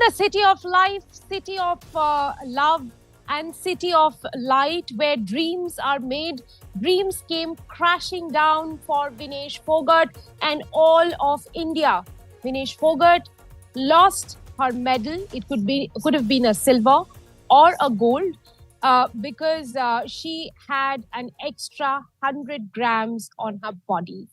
the city of life, city of love, and city of light, where dreams are made, dreams came crashing down for Vinesh Fogart and all of India. Vinesh Fogart lost her medal. It could have been a silver or a gold, because she had an extra 100 grams on her body.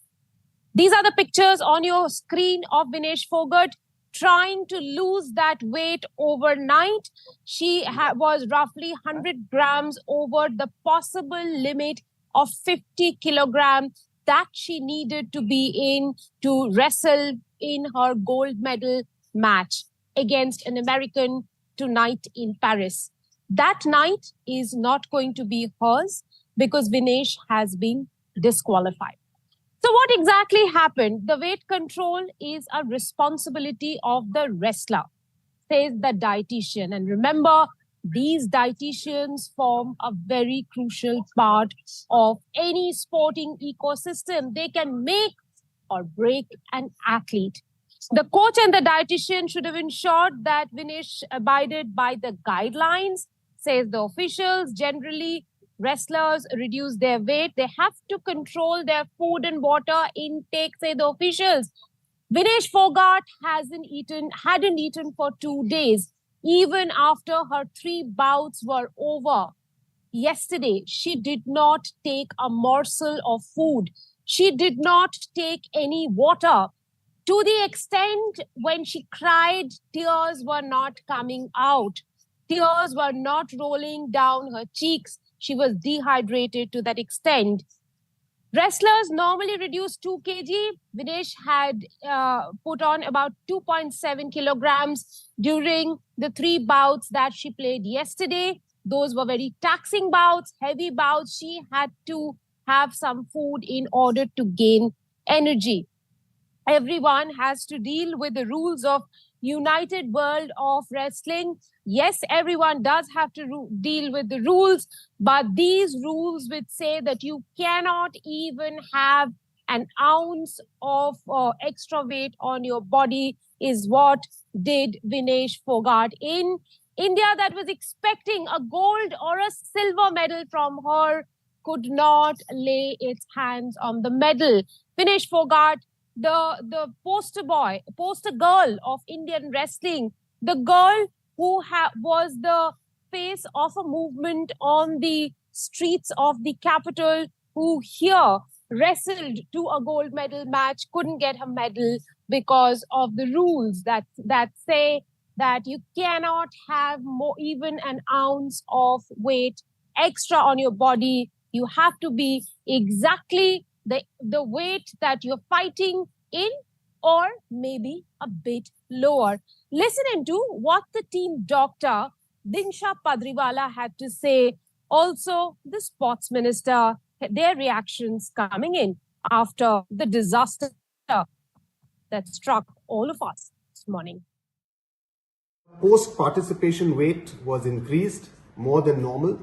These are the pictures on your screen of Vinesh Fogart trying to lose that weight overnight. She was roughly 100 grams over the possible limit of 50 kilograms that she needed to be in to wrestle in her gold medal match against an American tonight in Paris. That night is not going to be hers because Vinesh has been disqualified. So what exactly happened? The weight control is a responsibility of the wrestler, says the dietitian. And remember, these dietitians form a very crucial part of any sporting ecosystem. They can make or break an athlete. The coach and the dietitian should have ensured that Vinesh abided by the guidelines, says the officials. Generally, wrestlers reduce their weight. They have to control their food and water intake, say the officials. Vinesh Fogart hadn't eaten for 2 days, even after her 3 bouts were over. Yesterday, she did not take a morsel of food. She did not take any water. To the extent when she cried, tears were not coming out. Tears were not rolling down her cheeks. She was dehydrated to that extent. Wrestlers normally reduce 2 kg. Vinesh had put on about 2.7 kilograms during the 3 bouts that she played yesterday. Those were very taxing bouts, heavy bouts. She had to have some food in order to gain energy. Everyone has to deal with the rules of United World of Wrestling. Yes, everyone does have to deal with the rules, but these rules would say that you cannot even have an ounce of extra weight on your body, is what did Vinesh Fogart. In India, that was expecting a gold or a silver medal from her, could not lay its hands on the medal. Vinesh Fogart, the poster girl of Indian wrestling, the girl who was the face of a movement on the streets of the capital, who here wrestled to a gold medal match, couldn't get her medal because of the rules that say that you cannot have even an ounce of weight extra on your body. You have to be exactly the weight that you're fighting in, or maybe a bit lower. Listen into what the team doctor Dinsha Padriwala had to say. Also, the sports minister, their reactions coming in after the disaster that struck all of us this morning. Post-participation weight was increased more than normal,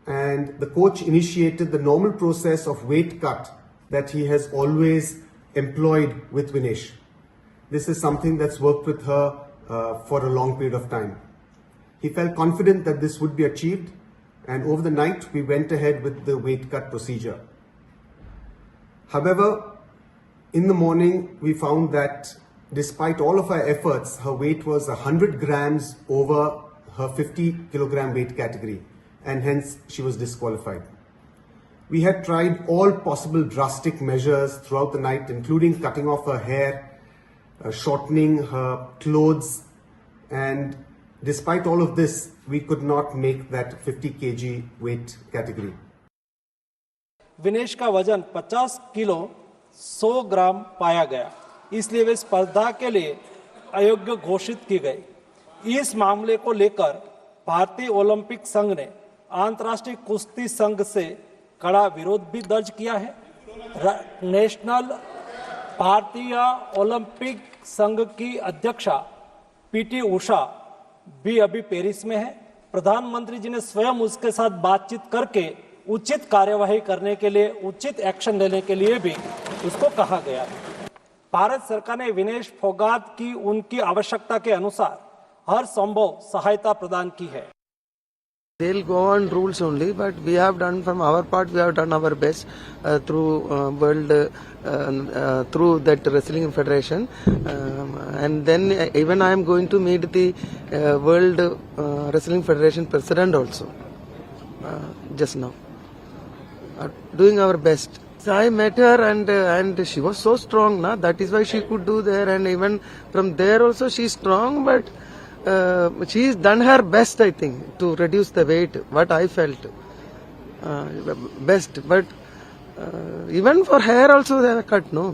and the coach initiated the normal process of weight cut that he has always employed with Vinesh. This is something that's worked with her for a long period of time. He felt confident that this would be achieved, and over the night we went ahead with the weight cut procedure. However, in the morning we found that despite all of our efforts, her weight was 100 grams over her 50 kilogram weight category, and hence she was disqualified. We had tried all possible drastic measures throughout the night, including cutting off her hair, shortening her clothes, and despite all of this, we could not make that 50 kg weight category. Vinesh का वजन 50 kilo 100 ग्राम पाया गया, इसलिए वे स्पर्धा के लिए अयोग्य घोषित की गई। इस मामले को लेकर भारतीय ओलंपिक संघ ने अंतर्राष्ट्रीय कुश्ती संघ से कड़ा विरोध भी दर्ज किया है। नेशनल भारतीय ओलंपिक संघ की अध्यक्षा पीटी उषा भी अभी पेरिस में है। प्रधानमंत्री जी ने स्वयं उसके साथ बातचीत करके उचित कार्यवाही करने के लिए, उचित एक्शन लेने के लिए भी उसको कहा गया है। भारत सरकार ने विनेश फोगाट की उनकी आवश्यकता के अनुसार हर संभव सहायता प्रदान की है। They'll go on rules only, but we have done from our part. We have done our best through world, through that wrestling federation, and then even I am going to meet the world wrestling federation president also just now. Doing our best. So I met her and she was so strong, na. That is why she could do there, and even from there also she's strong, but. She's done her best, I think, to reduce the weight. What I felt best, but even for hair also they have cut. No.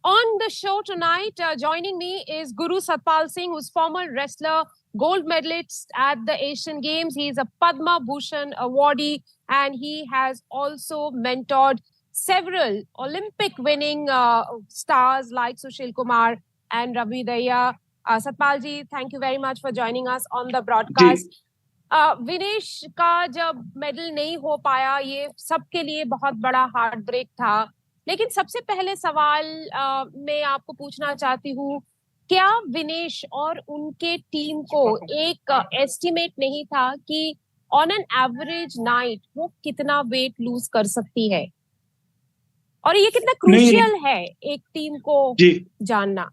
On the show tonight, joining me is Guru Satpal Singh, who's former wrestler, gold medalist at the Asian Games. He's a Padma Bhushan awardee, and he has also mentored several Olympic-winning stars like Sushil Kumar and Ravi Daya. Satpal ji, thank you very much for joining us on the broadcast. Vinesh का जब medal नहीं हो पाया, ये सबके लिए बहुत बड़ा हार्ट ब्रेक था। लेकिन सबसे पहले सवाल मैं आपको पूछना चाहती हूँ, क्या विनेश और उनके टीम को एक एस्टिमेट नहीं था कि ऑन एन एवरेज नाइट वो कितना वेट लूज कर सकती है, और ये कितना क्रूशियल है एक टीम को जानना?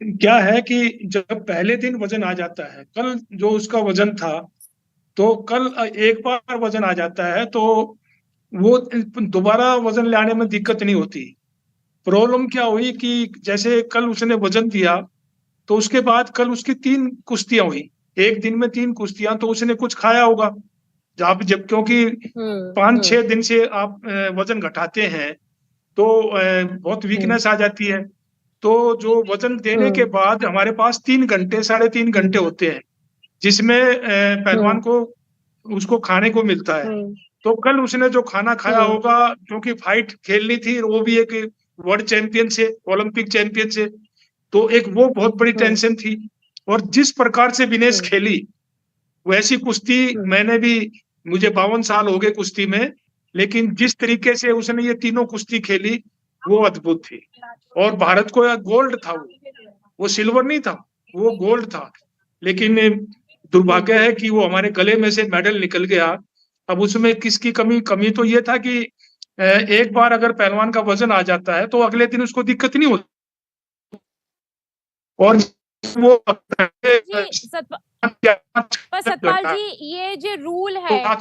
क्या है कि जब पहले दिन वजन आ जाता है, कल जो उसका वजन था, तो कल एक बार वजन आ जाता है तो वो दोबारा वजन लाने में दिक्कत नहीं होती। प्रॉब्लम क्या हुई कि जैसे कल उसने वजन दिया तो उसके बाद कल उसकी 3 कुश्तियां हुई, एक दिन में 3 कुश्तियां, तो उसने कुछ खाया होगा जब क्योंकि 5-6 दिन से आप वजन घटाते हैं तो बहुत वीकनेस आ जाती है। तो जो वजन देने के बाद हमारे पास 3 घंटे 3.5 घंटे होते हैं जिसमें पहलवान को उसको खाने को मिलता है। तो कल उसने जो खाना खाया होगा, क्योंकि फाइट खेलनी थी, वो भी एक वर्ल्ड चैंपियन से, ओलंपिक चैंपियन से, तो एक वो बहुत बड़ी टेंशन थी। और जिस प्रकार से विनेश खेली वैसी कुश्ती मैंने भी, मुझे 52 साल हो गए कुश्ती में, लेकिन जिस तरीके से उसने ये तीनों कुश्ती खेली वो अद्भुत थी। और भारत को गोल्ड था, वो सिल्वर नहीं था, वो गोल्ड था। लेकिन दुर्भाग्य है कि वो हमारे गले में से मेडल निकल गया। अब उसमें किसकी कमी तो ये था कि एक बार अगर पहलवान का वजन आ जाता है तो अगले दिन उसको दिक्कत नहीं होती। और वो सतपाल जी, ये जो रूल है,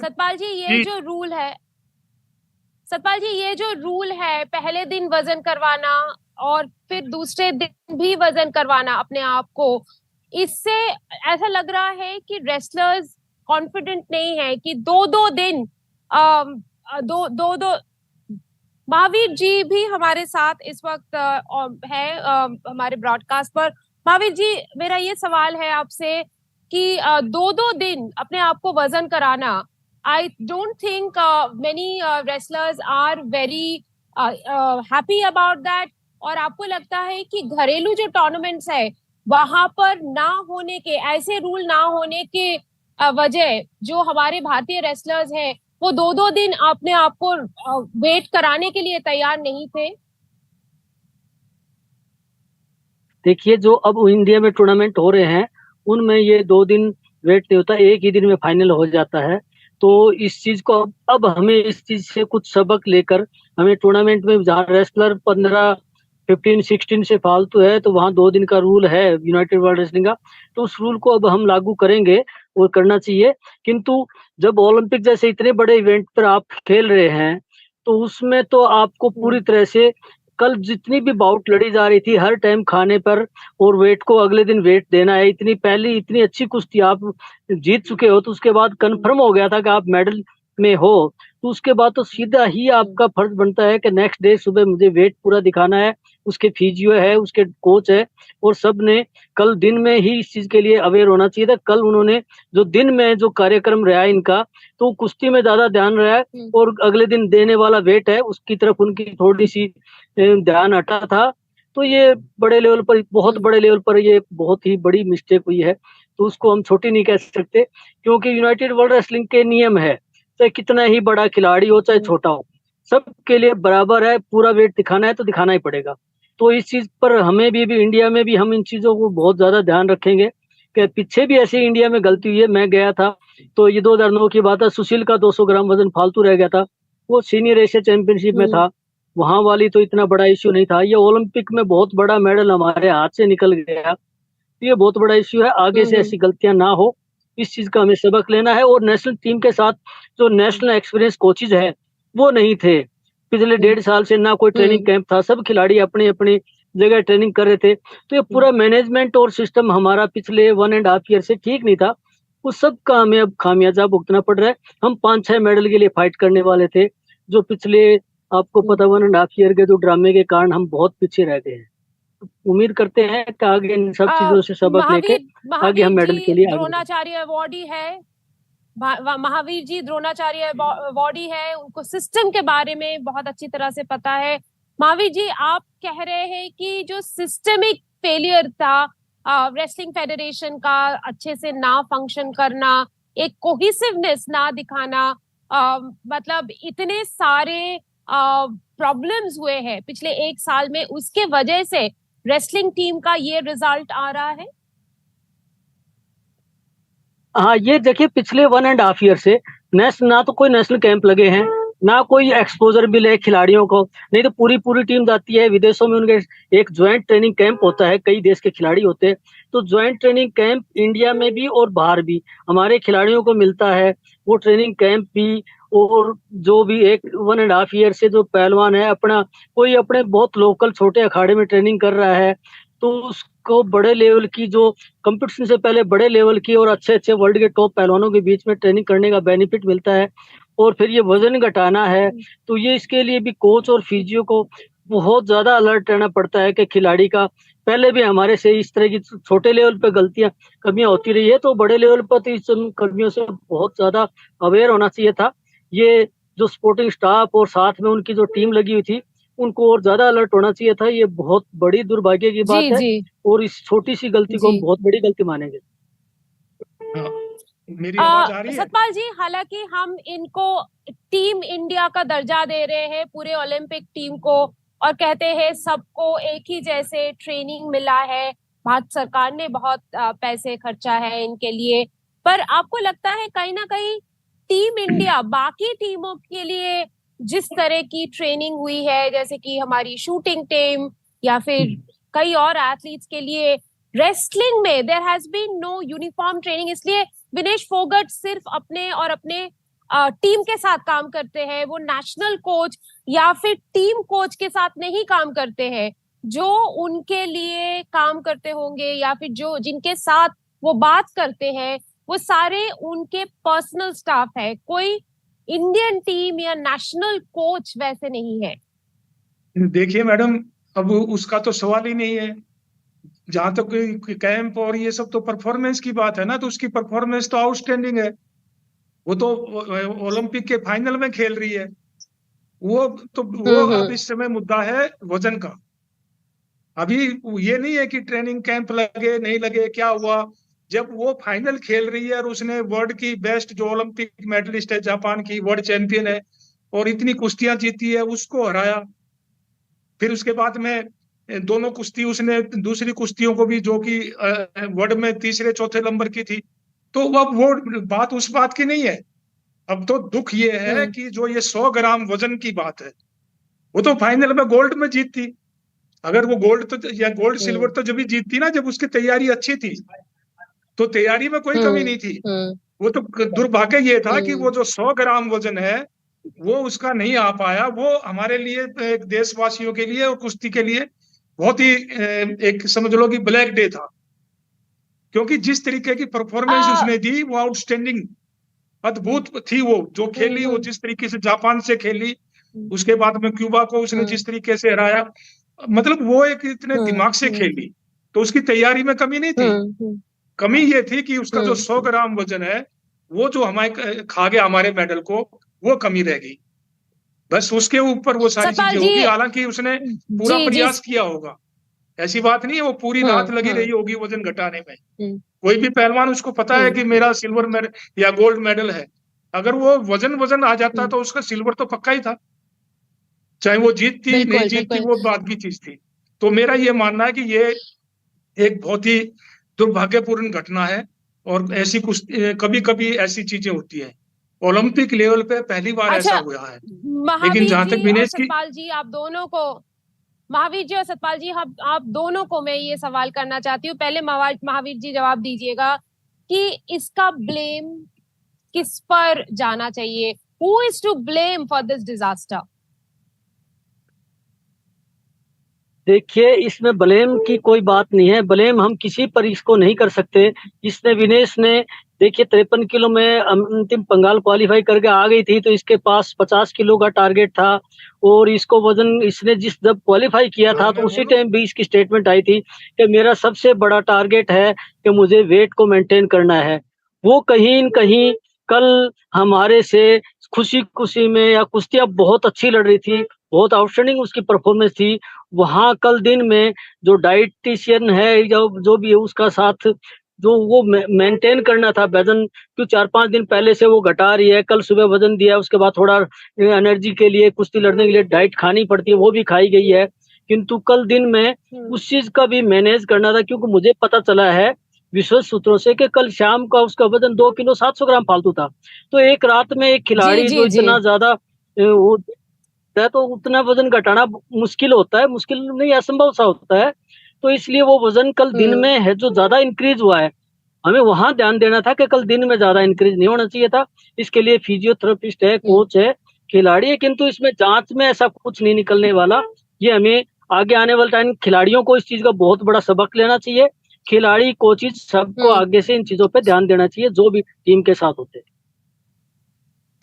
सतपाल जी ये जो रूल है, पहले दिन वजन करवाना और फिर दूसरे दिन भी वजन करवाना अपने आप को, इससे ऐसा लग रहा है कि रेसलर्स कॉन्फिडेंट नहीं है कि दो दिन महावीर जी भी हमारे साथ इस वक्त है हमारे ब्रॉडकास्ट पर। महावीर जी, मेरा ये सवाल है आपसे कि 2 दिन अपने आप को वजन कराना, I don't think many wrestlers are very happy about that. और आपको लगता है कि घरेलू जो टूर्नामेंट्स है वहां पर ना होने के, ऐसे रूल ना होने के वजह जो हमारे भारतीय रेसलर्स हैं वो 2 दिन अपने आप को वेट कराने के लिए तैयार नहीं थे? देखिए, जो अब इंडिया में टूर्नामेंट हो रहे हैं उनमें ये 2 दिन वेट नहीं होता, एक ही दिन में फाइनल हो जाता है। तो इस चीज को अब हमें इस चीज से कुछ सबक लेकर, हमें टूर्नामेंट में जहाँ रेसलर 15, 15, 16 से फालतू है तो वहाँ 2 दिन का रूल है यूनाइटेड वर्ल्ड रेसलिंग का, तो उस रूल को अब हम लागू करेंगे और करना चाहिए। किंतु जब ओलंपिक जैसे इतने बड़े इवेंट पर आप खेल रहे हैं तो उसमें तो आपको पूरी तरह से, कल जितनी भी बाउट लड़ी जा रही थी हर टाइम खाने पर और वेट को अगले दिन वेट देना है। इतनी अच्छी कुश्ती आप जीत चुके हो तो उसके बाद कंफर्म हो गया था कि आप मेडल में हो, तो उसके बाद तो सीधा ही आपका फर्ज बनता है कि नेक्स्ट डे सुबह मुझे वेट पूरा दिखाना है। उसके फिजियो है, उसके कोच है, और सब ने कल दिन में ही इस चीज के लिए अवेयर होना चाहिए था। कल उन्होंने जो दिन में जो कार्यक्रम रहा इनका, तो कुश्ती में ज्यादा ध्यान रहा है और अगले दिन देने वाला वेट है उसकी तरफ उनकी थोड़ी सी ध्यान हटा था। तो ये बड़े लेवल पर, बहुत बड़े लेवल पर ये बहुत ही बड़ी मिस्टेक हुई है। तो उसको हम छोटी नहीं कह सकते, क्योंकि यूनाइटेड वर्ल्ड रेसलिंग के नियम है चाहे कितना ही बड़ा खिलाड़ी हो चाहे छोटा हो, सबके लिए बराबर है, पूरा वेट दिखाना है तो दिखाना ही पड़ेगा। तो इस चीज पर हमें भी इंडिया में भी हम इन चीजों को बहुत ज्यादा ध्यान रखेंगे कि पीछे भी ऐसी इंडिया में गलती हुई है। मैं गया था तो ये 2009 की बात है, सुशील का 200 ग्राम वजन फालतू रह गया था, वो सीनियर एशिया चैंपियनशिप में था, वहां वाली तो इतना बड़ा इश्यू नहीं था। ये ओलंपिक में बहुत बड़ा मेडल हमारे हाथ से निकल गया, ये बहुत बड़ा इश्यू है। आगे से ऐसी गलतियां ना हो, इस चीज का हमें सबक लेना है। और नेशनल टीम के साथ जो नेशनल एक्सपीरियंस कोचेज है वो नहीं थे पिछले 1.5 साल से, ना कोई ट्रेनिंग कैंप था, सब खिलाड़ी अपनी अपनी जगह ट्रेनिंग कर रहे थे। तो ये पूरा मैनेजमेंट और सिस्टम हमारा पिछले 1.5 ईयर से ठीक नहीं था, उस सब का हमें अब खामियाजा भुगतना पड़ रहा है। हम 5-6 मेडल के लिए फाइट करने वाले थे, जो पिछले आपको पता 1.5 ईयर के जो ड्रामे के कारण हम बहुत पीछे रह गए हैं। उम्मीद करते हैं कि आगे इन सब चीजों से सबक लेके आगे हम मेडल के लिए आगे द्रोणाचार्य अवार्डी है, महावीर जी द्रोणाचार्य अवार्डी है, उनको सिस्टम के बारे में बहुत अच्छी तरह से पता है। महावीर जी, आप कह रहे हैं कि जो सिस्टमिक फेलियर था रेसलिंग फेडरेशन का, अच्छे से ना फंक्शन करना, एक कोहेसिवनेस ना दिखाना, मतलब इतने सारे प्रॉब्लम्स हुए हैं पिछले 1 साल में, उसके वजह से रेसलिंग टीम का ये रिजल्ट आ रहा है। हाँ, ये देखिए पिछले 1.5 ईयर से ना तो कोई नेशनल कैंप लगे हैं, ना कोई एक्सपोजर मिले खिलाड़ियों को, नहीं तो पूरी टीम जाती है विदेशों में, उनके एक ज्वाइंट ट्रेनिंग कैंप होता है, कई देश के खिलाड़ी होते हैं, तो ज्वाइंट ट्रेनिंग कैंप इंडिया में भी और बाहर भी हमारे खिलाड़ियों को मिलता है, वो ट्रेनिंग कैंप भी। और जो भी 1.5 ईयर से जो पहलवान है अपना, कोई अपने बहुत लोकल छोटे अखाड़े में ट्रेनिंग कर रहा है, तो उसको बड़े लेवल की जो कंपटीशन से पहले बड़े लेवल की और अच्छे वर्ल्ड के टॉप पहलवानों के बीच में ट्रेनिंग करने का बेनिफिट मिलता है। और फिर ये वजन घटाना है, तो ये इसके लिए भी कोच और फिजियो को बहुत ज्यादा अलर्ट रहना पड़ता है कि खिलाड़ी का, पहले भी हमारे से इस तरह की छोटे लेवल पे गलतियां कमियां होती रही है, तो बड़े लेवल पर तो इस कमियों से बहुत ज्यादा अवेयर होना चाहिए था। ये जो स्पोर्टिंग स्टाफ और साथ में उनकी जो टीम लगी हुई थी, उनको और ज्यादा अलर्ट होना चाहिए था। ये बहुत बड़ी दुर्भाग्य की बात है, और इस छोटी सी गलती को हम बहुत बड़ी गलती मानेंगे। मेरी आवाज आ रही है? सतपाल जी, हालांकि हम इनको टीम इंडिया का दर्जा दे रहे हैं पूरे ओलंपिक टीम को, और कहते हैं सबको एक ही जैसे ट्रेनिंग मिला है, भारत सरकार ने बहुत पैसे खर्चा है इनके लिए, पर आपको लगता है कहीं ना कहीं टीम इंडिया बाकी टीमों के लिए जिस तरह की ट्रेनिंग हुई है, जैसे कि हमारी शूटिंग टीम या फिर कई और एथलीट्स के लिए, रेसलिंग में there has been no uniform training, इसलिए विनेश फोगट सिर्फ अपने और अपने टीम के साथ काम करते हैं, वो नेशनल कोच या फिर टीम कोच के साथ नहीं काम करते हैं, जो उनके लिए काम करते होंगे या फिर जो जिनके साथ वो बात करते हैं वो सारे उनके पर्सनल स्टाफ है, कोई इंडियन टीम या नेशनल कोच वैसे नहीं है। देखिए मैडम, अब उसका तो सवाल ही नहीं है। जहां तक कोई कैंप और ये सब तो परफॉर्मेंस की बात है ना, तो उसकी परफॉर्मेंस तो आउटस्टैंडिंग है। वो तो ओलंपिक के फाइनल में खेल रही है। वो अब इस समय मुद्दा है वजन का। अभी ये नहीं है कि ट्रेनिंग कैंप लगे नहीं लगे क्या हुआ। जब वो फाइनल खेल रही है और उसने वर्ल्ड की बेस्ट जो ओलंपिक मेडलिस्ट है, जापान की वर्ल्ड चैंपियन है, और इतनी कुश्तियां जीती है, उसको हराया। फिर उसके बाद में दोनों कुश्ती उसने दूसरी कुश्तियों को भी, जो कि वर्ल्ड में तीसरे चौथे नंबर की थी, तो अब वो बात उस बात की नहीं है। अब तो दुख ये है कि जो ये 100 ग्राम वजन की बात है, वो तो फाइनल में गोल्ड में जीतती। अगर वो गोल्ड तो या गोल्ड सिल्वर तो जब भी जीतती ना, जब उसकी तैयारी अच्छी थी, तो तैयारी में कोई कमी नहीं थी। वो तो दुर्भाग्य ये था कि वो जो 100 ग्राम वजन है वो उसका नहीं आ पाया। वो हमारे लिए, एक देशवासियों के लिए और कुश्ती के लिए बहुत ही एक समझ लो कि ब्लैक डे था, क्योंकि जिस तरीके की परफॉर्मेंस उसने दी वो आउटस्टैंडिंग अद्भुत थी। वो जो खेली, वो जिस तरीके से जापान से खेली, उसके बाद में क्यूबा को उसने जिस तरीके से हराया, मतलब वो एक इतने दिमाग से खेली, तो उसकी तैयारी में कमी नहीं थी। कमी ये थी कि उसका जो 100 ग्राम वजन है, वो जो हमारे खा गया हमारे मेडल को, वो कमी रह गई। बस उसके ऊपर वो सारी चीजें होगी। हालांकि उसने पूरा प्रयास किया होगा, ऐसी बात नहीं है, वो पूरी रात लगी रही होगी वजन घटाने में। कोई भी पहलवान, उसको पता है कि मेरा सिल्वर मेडल या गोल्ड मेडल है, अगर वो वजन आ जाता तो उसका सिल्वर तो पक्का ही था, चाहे वो जीतती बिल्कुल, नहीं जीतती बिल्कुल। वो बात की चीज थी। तो मेरा ये मानना है कि ये एक बहुत ही दुर्भाग्यपूर्ण घटना है, और ऐसी कुछ कभी कभी ऐसी चीजें होती है। ओलंपिक लेवल पे पहली बार ऐसा अच्छा, हुआ है। लेकिन महावीर जहां तक जी और विनेश की, सतपाल जी, आप दोनों को, महावीर जी और सतपाल जी, आप दोनों को मैं ये सवाल करना चाहती हूँ। पहले महावीर जी जवाब दीजिएगा कि इसका ब्लेम किस पर जाना चाहिए? Who is to blame for this disaster? देखिए, इसमें ब्लेम की कोई बात नहीं है। ब्लेम हम किसी पर इसको नहीं कर सकते। इसने विनेश ने, देखिए 53 किलो में अंतिम पंगाल क्वालिफाई करके आ गई थी, तो इसके पास 50 किलो का टारगेट था, और इसको वजन इसने जब क्वालिफाई किया था तो उसी टाइम भी इसकी स्टेटमेंट आई थी कि मेरा सबसे बड़ा टारगेट है कि मुझे वेट को मेंटेन करना है। वो कहीं न कहीं कल हमारे से खुशी खुशी में, या कुश्तियां बहुत अच्छी लड़ रही थी, बहुत आउटस्टैंडिंग उसकी परफॉर्मेंस थी। वहां कल दिन में जो डाइटिशियन है, जो भी है, उसका साथ जो वो मेंटेन करना था वजन, क्यों 4-5 दिन पहले से वो घटा रही है, कल सुबह वजन दिया, उसके बाद थोड़ा एनर्जी के लिए, कुश्ती लड़ने के लिए डाइट खानी पड़ती है, वो भी खाई गई है। किंतु कल दिन में उस चीज का भी मैनेज करना था, क्योंकि मुझे पता चला है विश्वस्त सूत्रों से कि कल शाम का उसका वजन 2 किलो 700 ग्राम फालतू था। तो एक रात में एक खिलाड़ी जो इतना ज्यादा वो है, तो उतना वजन घटाना मुश्किल होता है, मुश्किल नहीं, असंभव सा होता है। तो इसलिए वो वजन कल दिन में है जो ज्यादा इंक्रीज हुआ है, हमें वहां ध्यान देना था कि कल दिन में ज्यादा इंक्रीज नहीं होना चाहिए था। इसके लिए फिजियोथेरेपिस्ट है, कोच है, खिलाड़ी है, किंतु इसमें जांच में ऐसा कुछ नहीं निकलने वाला। ये हमें आगे आने वाले टाइम खिलाड़ियों को इस चीज का बहुत बड़ा सबक लेना चाहिए। खिलाड़ी, कोचिज, सबको आगे से इन चीजों पे ध्यान देना चाहिए जो भी टीम के साथ होते हैं।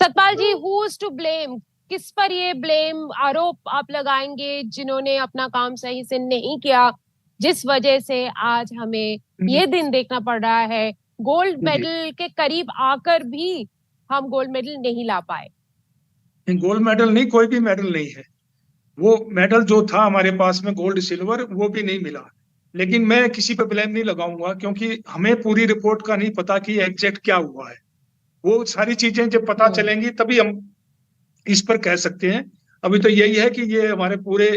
सतपाल जी, हु इज टू ब्लेम? किस पर ये ब्लेम आरोप आप लगाएंगे जिन्होंने अपना काम सही से नहीं किया, जिस वजह से आज हमें ये दिन देखना पड़ रहा है? गोल्ड मेडल के करीब आकर भी हम गोल्ड मेडल नहीं ला पाए। गोल्ड मेडल नहीं, कोई भी मेडल नहीं है। वो मेडल जो था हमारे पास में, गोल्ड सिल्वर, वो भी नहीं मिला। लेकिन मैं किसी पे ब्लेम नहीं लगाऊंगा, क्योंकि हमें पूरी रिपोर्ट का नहीं पता कि एग्जैक्ट क्या हुआ है। वो सारी चीजें जब पता चलेंगी तभी हम इस पर कह सकते हैं। अभी तो यही है कि ये हमारे पूरे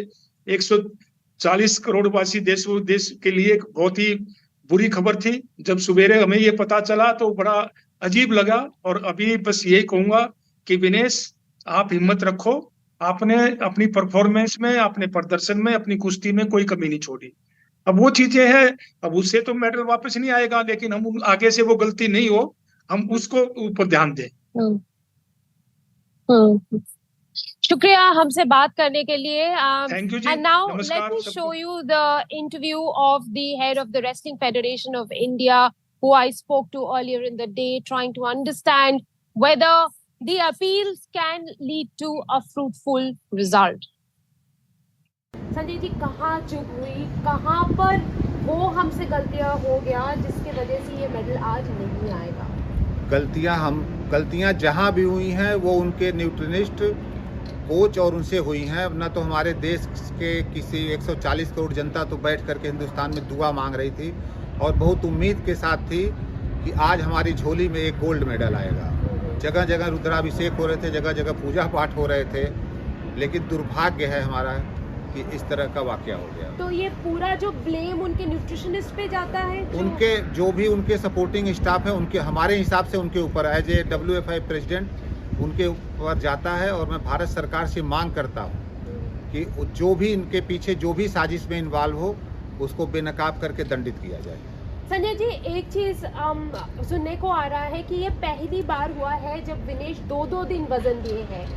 140 करोड़ वासी देश के लिए एक बहुत ही बुरी खबर थी। जब सवेरे हमें ये पता चला तो बड़ा अजीब लगा। और अभी बस यही कहूंगा कि विनेश, आप हिम्मत रखो। आपने अपनी परफॉर्मेंस में, अपने प्रदर्शन में, अपनी कुश्ती में कोई कमी नहीं छोड़ी। अब वो चीजें हैं, अब उससे तो मेडल वापस नहीं आएगा, लेकिन हम आगे से वो गलती नहीं हो, हम उसको ऊपर ध्यान दें। शुक्रिया हमसे बात करने के लिए। Thank you ji. And now नमस्कार let me सबको। show you the interview of the head of the Wrestling Federation of India, who I spoke to earlier in the day, trying to understand whether the appeals can lead to a fruitful result. Sanjay ji, कहाँ चूक हुई, कहाँ पर वो हमसे गलतियां हो गया जिसकी वजह से ये मेडल आज नहीं आएगा? गलतियां जहां भी हुई हैं वो उनके न्यूट्रिनिस्ट, कोच और उनसे हुई हैं। न तो हमारे देश के किसी 140 करोड़ जनता तो बैठ करके हिंदुस्तान में दुआ मांग रही थी और बहुत उम्मीद के साथ थी कि आज हमारी झोली में एक गोल्ड मेडल आएगा। जगह जगह रुद्राभिषेक हो रहे थे, जगह जगह पूजा पाठ हो रहे थे, लेकिन दुर्भाग्य है हमारा कि इस तरह का वाकया हो गया। तो ये पूरा जो ब्लेम उनके न्यूट्रिशनिस्ट पे जाता है? उनके जो भी उनके सपोर्टिंग स्टाफ है, उनके, हमारे हिसाब से उनके ऊपर एज ए WFI प्रेसिडेंट उनके ऊपर जाता है। और मैं भारत सरकार से मांग करता हूँ कि जो भी इनके पीछे जो भी साजिश में इन्वॉल्व हो उसको बेनकाब करके दंडित किया जाए। संजय जी, एक चीज सुनने को आ रहा है कि ये पहली बार हुआ है जब विनेश 2-2 दिन वजन दिए हैं।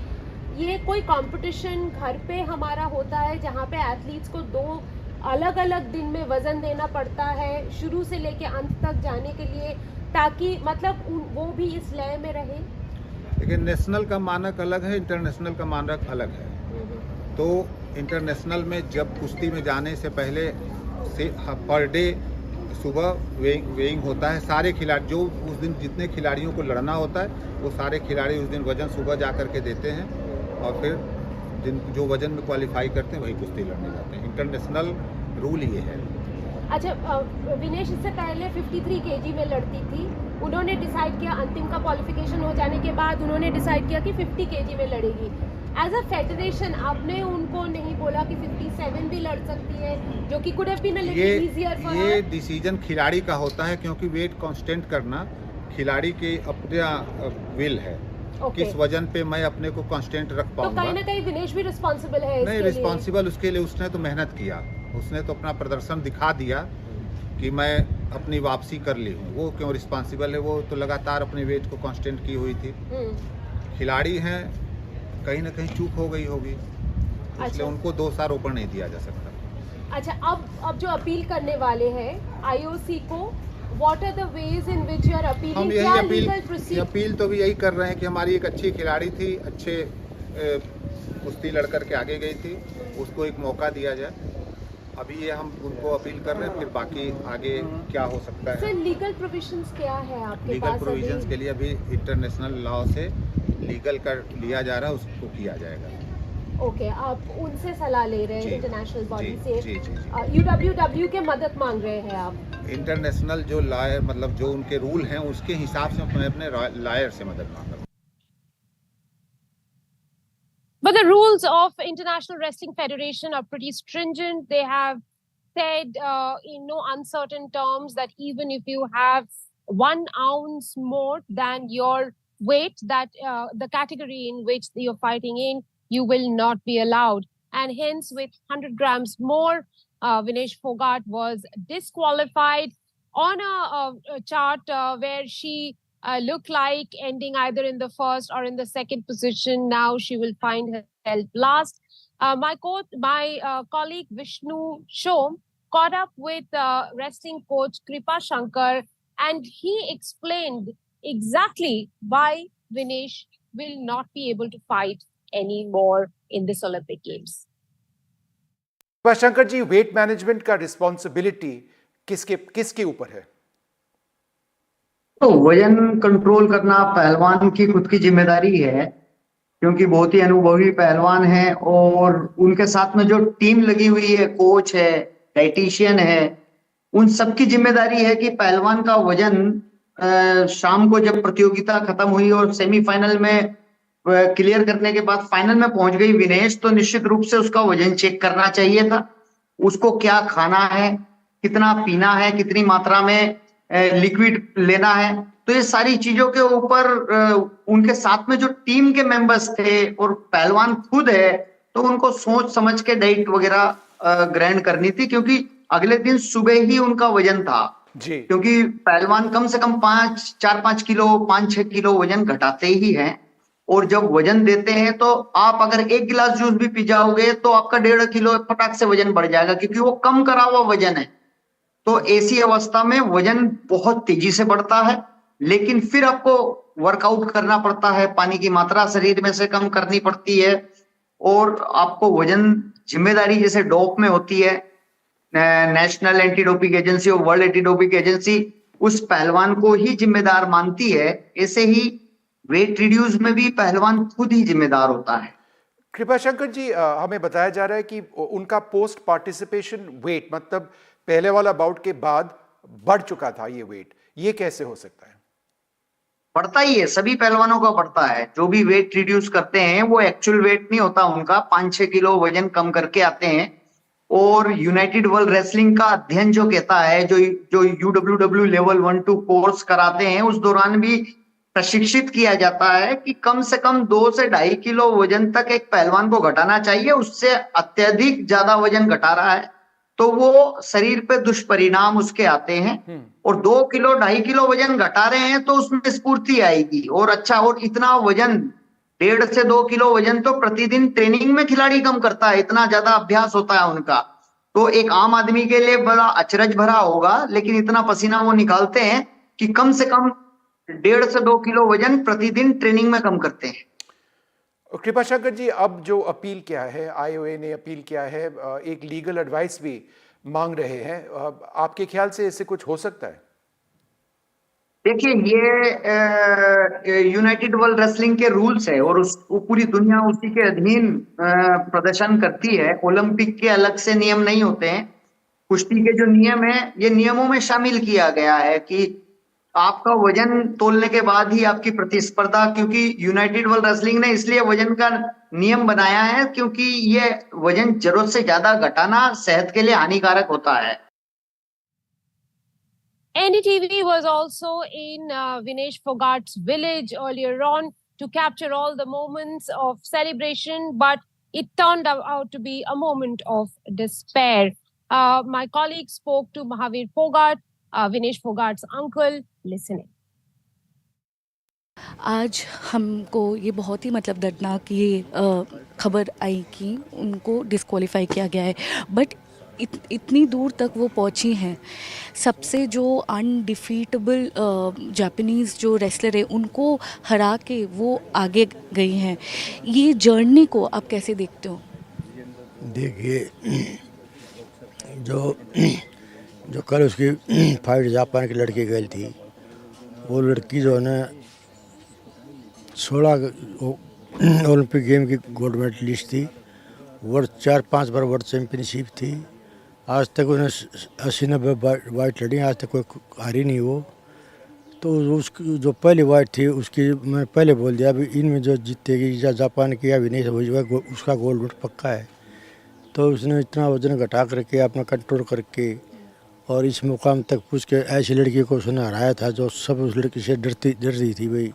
ये कोई कंपटीशन घर पे हमारा होता है जहाँ पे एथलीट्स को 2 अलग-अलग दिन में वजन देना पड़ता है शुरू से लेके अंत तक जाने के लिए, ताकि मतलब वो भी इस लय में रहे? लेकिन नेशनल का मानक अलग है, इंटरनेशनल का मानक अलग है। तो इंटरनेशनल में जब कुश्ती में जाने से पहले से पर डे सुबह वेइंग होता है। सारे खिलाड़ी जो उस दिन जितने खिलाड़ियों को लड़ना होता है वो सारे खिलाड़ी उस दिन वजन सुबह जा कर के देते हैं और फिर जो वजन में क्वालिफाई करते हैं वही कुश्ती लड़ने जाते हैं। इंटरनेशनल रूल ये है। अच्छा, विनेश इससे पहले 53 केजी में लड़ती थी, उन्होंने डिसाइड किया अंतिम का क्वालिफिकेशन हो जाने के बाद उन्होंने डिसाइड किया कि 50 केजी में लड़ेगी। एज अ फेडरेशन आपने उनको नहीं बोला कि 57 भी लड़ सकती है, जो कि could have been a little easier for ये हर? डिसीजन खिलाड़ी का होता है, क्योंकि वेट कांस्टेंट करना खिलाड़ी के अपना विल है। ओके, किस वजन पे मैं अपने को कांस्टेंट रख तो पाऊंगा। कहीं ना कहीं विनेश भी रिस्पॉन्सिबल है नहीं, इसके लिए? रिस्पॉन्सिबल उसके लिए उसने तो मेहनत किया, उसने तो अपना प्रदर्शन दिखा दिया कि मैं अपनी वापसी कर ली हूँ। वो क्यों रिस्पॉन्सिबल है? वो तो लगातार अपने वेट को कांस्टेंट की हुई थी। खिलाड़ी हैं, कहीं ना कहीं चूक हो गई होगी, इसलिए अच्छा। उनको दोष आरोपण नहीं दिया जा सकता। अच्छा, अब जो अपील करने वाले हैं आईओसी को, what are the ways in which you are appealing? हम क्या यही लीगल प्रोसीजर? अपील तो भी यही कर रहे हैं कि हमारी एक अच्छी खिलाड़ी थी, अच्छे कुश्ती लड़कर के आगे गई थी, उसको एक मौका दिया जाए। अभी ये हम उनको अपील कर रहे हैं, फिर बाकी आगे क्या हो सकता है। सर, लीगल प्रोविजंस क्या है आपके लीगल पास? प्रोविजंस के लिए अभी इंटरनेशनल लॉ से लीगल कर लिया जा रहा है, उसको किया जाएगा। ओके, आप उनसे सलाह ले रहे हैं जी, इंटरनेशनल बॉडी जी, से? जी, जी, जी। यूडब्ल्यूडब्ल्यू के मदद मांग रहे हैं आप? इंटरनेशनल जो लॉयर, मतलब जो उनके रूल हैं उसके हिसाब से मैं अपने लॉयर से मदद मांग रहा हूँ। But the rules of International Wrestling Federation are pretty stringent. They have said in no uncertain terms that even if you have 1 ounce more than your weight, that the category in which you're fighting in, you will not be allowed. And hence, with 100 grams more, Vinesh Fogart was disqualified on a chart where she looked like ending either in the first or in the second position. Now she will find herself last. My colleague Vishnu Shom caught up with wrestling coach Kripa Shankar, and he explained exactly why Vinesh will not be able to fight anymore in this Olympic Games. Shankar ji, weight management का responsibility किसके ऊपर है? तो वजन control करना पहलवान की खुद की जिम्मेदारी है, क्योंकि बहुत ही अनुभवी पहलवान है और उनके साथ में जो टीम लगी हुई है, कोच है, डाइटिशियन है, उन सबकी जिम्मेदारी है कि पहलवान का वजन शाम को जब प्रतियोगिता खत्म हुई और सेमीफाइनल में क्लियर करने के बाद फाइनल में पहुंच गई विनेश, तो निश्चित रूप से उसका वजन चेक करना चाहिए था। उसको क्या खाना है, कितना पीना है, कितनी मात्रा में लिक्विड लेना है, तो ये सारी चीजों के ऊपर उनके साथ में जो टीम के मेंबर्स थे और पहलवान खुद है, तो उनको सोच समझ के डाइट वगैरह ग्रहण करनी थी, क्योंकि अगले दिन सुबह ही उनका वजन था जी। क्योंकि पहलवान कम से कम 4-5 किलो 5-6 किलो वजन घटाते ही हैं, और जब वजन देते हैं तो आप अगर 1 गिलास जूस भी पी जाओगे तो आपका 1.5 किलो फटाक से वजन बढ़ जाएगा, क्योंकि वो कम करा हुआ वजन है। तो ऐसी अवस्था में वजन बहुत तेजी से बढ़ता है, लेकिन फिर आपको वर्कआउट करना पड़ता है, पानी की मात्रा शरीर में से कम करनी पड़ती है, और आपको वजन जिम्मेदारी जैसे डोप में होती है, नेशनल एंटी डोपिंग एजेंसी और वर्ल्ड एंटी डोपिंग एजेंसी उस पहलवान को ही जिम्मेदार मानती है, ऐसे ही वेट रिड्यूस में भी पहलवान खुद ही जिम्मेदार होता है। कृपा शंकर जी, हमें बताया जा रहा है कि उनका पोस्ट पार्टिसिपेशन वेट, मतलब पहले वाला बाउट के बाद बढ़ चुका था ये वेट, ये कैसे हो सकता है? बढ़ता ही है, सभी पहलवानों का बढ़ता है। जो भी वेट रिड्यूस करते हैं वो एक्चुअल वेट नहीं होता उनका, 5-6 किलो वजन कम करके आते हैं। और यूनाइटेड वर्ल्ड रेसलिंग का अध्ययन जो कहता है, जो UWW लेवल 1-2 कोर्स कराते हैं, उस दौरान भी प्रशिक्षित किया जाता है कि कम से कम 2 से 2.5 किलो वजन तक एक पहलवान को घटाना चाहिए। उससे अत्यधिक ज्यादा वजन घटा रहा है तो वो शरीर पे दुष्परिणाम उसके आते हैं, और 2 किलो 2.5 किलो वजन घटा रहे हैं तो उसमें स्फूर्ति आएगी और अच्छा। और इतना वजन 1.5 से 2 किलो वजन तो प्रतिदिन ट्रेनिंग में खिलाड़ी कम करता है, इतना ज्यादा अभ्यास होता है उनका। तो एक आम आदमी के लिए बड़ा अचरज भरा होगा, लेकिन इतना पसीना वो निकालते हैं कि कम से कम 1.5 से 2 किलो वजन प्रतिदिन ट्रेनिंग में कम करते हैं। कृपा शंकर जी, अब जो अपील किया है, आईओए ने अपील किया है, एक लीगल एडवाइस भी मांग रहे हैं, आपके ख्याल से इससे कुछ हो सकता है? देखिए, ये यूनाइटेड वर्ल्ड रेसलिंग के रूल्स है और पूरी दुनिया उसी के अधीन प्रदर्शन करती है। ओलंपिक के अलग से नियम नहीं होते हैं, कुश्ती के जो नियम है ये नियमों में शामिल किया गया है कि आपका वजन तोलने के बाद ही आपकी प्रतिस्पर्धा, क्योंकि यूनाइटेड वर्ल्ड रेसलिंग ने इसलिए वजन का नियम बनाया है क्योंकि ये वजन जरूरत से ज्यादा घटाना सेहत के लिए हानिकारक होता है। NDTV was also in Vinesh Fogart's village earlier on to capture all the moments of celebration, but it turned out to be a moment of despair. My colleague spoke to Mahavir Fogart, Vinesh Fogart's uncle. Listening. आज हमको ये बहुत ही मतलब दर्दनाक ये खबर आई कि उनको डिस्क्वालीफाई किया गया है, बट इतनी दूर तक वो पहुंची हैं। सबसे जो अनडिफीटेबल जापानीज़ जो रेसलर है उनको हरा के वो आगे गई हैं। ये जर्नी को आप कैसे देखते हो? देखिए, जो कल उसकी फाइट जापान की लड़की गई थी, वो लड़की जो है ना 16 ओलंपिक गेम की गोल्ड मेडलिस्ट थी, वर्ल्ड 4-5 बार वर्ल्ड चैम्पियनशिप थी। आज तक उन्हें 80-90 वाइट लड़ी, आज तक कोई हारी नहीं वो। तो उसकी जो पहली वाइट थी उसकी मैं पहले बोल दिया अभी इनमें जो जीतेगी या जापान की या विनेश उसका गोल्ड मेडल पक्का है। तो उसने इतना वजन घटा करके अपना कंट्रोल करके और इस मुकाम तक पूछ के ऐसी लड़की को उसने हराया था जो सब उस लड़की से डरती थी भाई,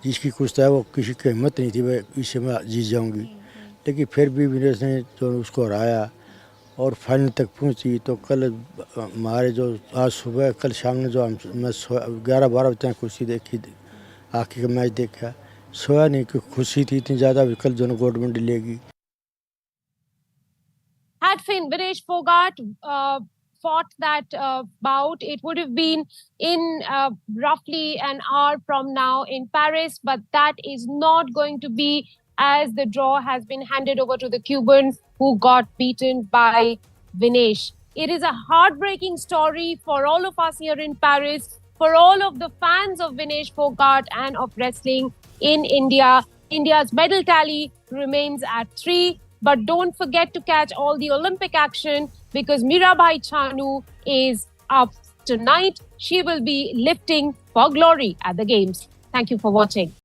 जिसकी कुछ था वो किसी की हिम्मत नहीं थी भाई इससे मैं जीत जाऊंगी। लेकिन फिर भी विनेश ने जो उसको हराया और फाइनल तक पहुंची। तो कल हमारे जो आज सुबह कल शाम ने जो मैं 11-12 बजे तक खुशी देखी, आखिर का मैच देखा, सोया नहीं कि खुशी थी इतनी ज़्यादा कल जो गोल्ड मेडल लेगी। Had Vinesh Fogart fought that bout, it would have been in roughly an hour from now in Paris, but that is not going to be, as the draw has been handed over to the Cuban who got beaten by Vinesh. It is a heartbreaking story for all of us here in Paris, for all of the fans of Vinesh Fogart and of wrestling in India. India's medal tally remains at 3. But don't forget to catch all the Olympic action because Mirabai Chanu is up tonight. She will be lifting for glory at the Games. Thank you for watching.